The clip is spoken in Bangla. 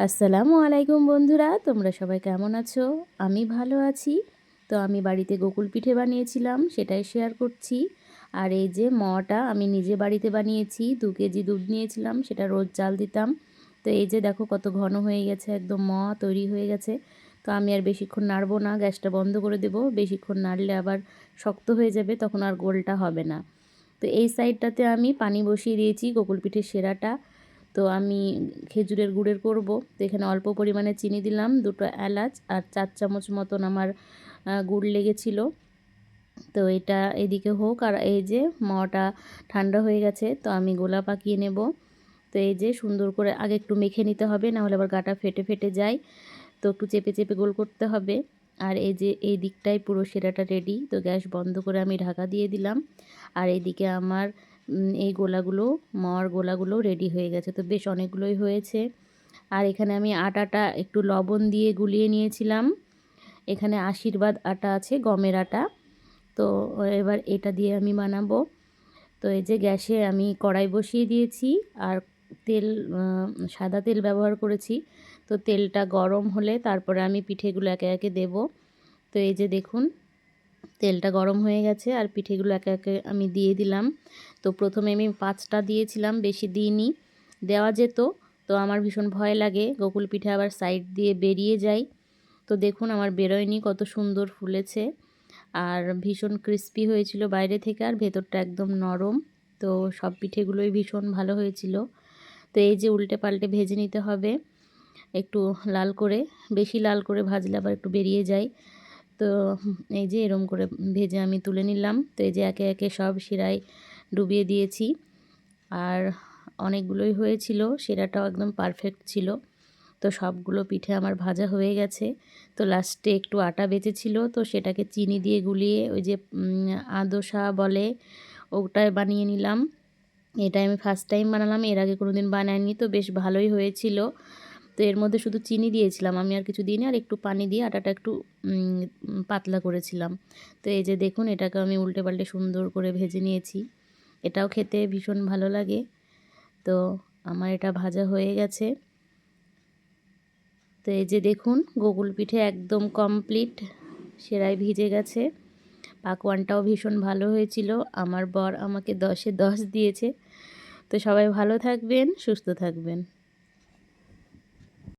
আসসালামু আলাইকুম বন্ধুরা, তোমরা সবাই কেমন আছো? আমি ভালো আছি। তো আমি বাড়িতে গোকুল পিঠে বানিয়েছিলাম, সেটাই শেয়ার করছি। আর এই যে মটা আমি নিজে বাড়িতে বানিয়েছি, 2 কেজি দুধ নিয়েছিলাম, সেটা রোজ জাল দিতাম। তো এই যে দেখো কত ঘন হয়ে গেছে, একদম তৈরি হয়ে গেছে। তো আমি আর বেশিক্ষণ নাড়বো না, গ্যাসটা বন্ধ করে দেবো। বেশিক্ষণ নাড়লে আবার শক্ত হয়ে যাবে, তখন আর গোলটা হবে না। তো এই সাইডটাতে আমি পানি বসিয়ে দিয়েছি গোকুল পিঠের সেরাটা। তো আমি খেজুরের গুড়ের করব। তো এখানে অল্প পরিমাণে চিনি দিলাম, 2টো এলাচ আর 4 চামচ মতন আমার গুড় লেগেছিল। তো এটা এদিকে হোক, আর এই যে মাওয়াটা ঠান্ডা হয়ে গেছে, তো আমি গোলা পাকিয়ে নেব। তো এই যে সুন্দর করে আগে একটু মেখে নিতে হবে, নাহলে আবার গাটা ফেটে ফেটে যায়। তো একটু চেপে চেপে গোল করতে হবে। আর এই যে এই দিকটাই পুরো সেরাটা রেডি। তো গ্যাস বন্ধ করে আমি ঢাকা দিয়ে দিলাম। আর এইদিকে আমার এই গোলাগুলো, মাওয়ার গোলাগুলো রেডি হয়ে গেছে। তো বেশ অনেকগুলোই হয়েছে। আর এখানে আমি আটাটা একটু লবণ দিয়ে গুলিয়ে নিয়েছিলাম। এখানে আশীর্বাদ আটা আছে, গমের আটা। তো এবার এটা দিয়ে আমি বানাবো। তো এই যে গ্যাসে আমি কড়াই বসিয়ে দিয়েছি, আর তেল, সাদা তেল ব্যবহার করেছি। তো তেলটা গরম হলে তারপরে আমি পিঠেগুলো একে একে দেব। তো এই যে দেখুন, তেলটা গরম হয়ে গেছে আর পিঠেগুলো একে একে আমি দিয়ে দিলাম। তো প্রথমে আমি 5টা দিয়েছিলাম, বেশি দিইনি। দেওয়া যেত, তো আমার ভীষণ ভয় লাগে গোকুল পিঠে আবার সাইড দিয়ে বেরিয়ে যায়। তো দেখুন আমার বেরোয়নি, কত সুন্দর ফুলেছে। আর ভীষণ ক্রিস্পি হয়েছিল বাইরে থেকে, আর ভেতরটা একদম নরম। তো সব পিঠেগুলোই ভীষণ ভালো হয়েছিল। তো এই যে উল্টে পাল্টে ভেজে নিতে হবে একটু লাল করে। বেশি লাল করে ভাজলে আবার একটু বেরিয়ে যায়। তো এই যে এরম করে ভেজে আমি তুলে নিলাম। তো এই যে একে একে সব শিরায় ডুবিয়ে দিয়েছি। আর অনেকগুলোই হয়েছিল, শিরাটাও একদম পারফেক্ট ছিল। তো সবগুলো পিঠে আমার ভাজা হয়ে গেছে। তো লাস্টে একটু আটা বেঁচেছিল, তো সেটাকে চিনি দিয়ে গুলিয়ে ওই যে আদোসা বলে, ওটাই বানিয়ে নিলাম। এটাই আমি ফার্স্ট টাইম বানালাম, এর আগে কোনো দিন বানাইনি। তো বেশ ভালোই হয়েছিল। তো এর মধ্যে শুধু চিনি দিয়েছিলাম, আমি আর কিছু দিইনি। আর একটু পানি দিয়ে আটাটা একটু পাতলা করেছিলাম। তো এই যে দেখুন, এটাকে আমি উল্টে পাল্টে সুন্দর করে ভেজে নিয়েছি। এটাও খেতে ভীষণ ভালো লাগে। তো আমার এটা ভাজা হয়ে গেছে। তো এই যে দেখুন, গোকুল পিঠে একদম কমপ্লিট, সেরাই ভিজে গেছে। পাকওয়ানটাও ভীষণ ভালো হয়েছিল। আমার বর আমাকে 10-এ 10 দিয়েছে। তো সবাই ভালো থাকবেন, সুস্থ থাকবেন।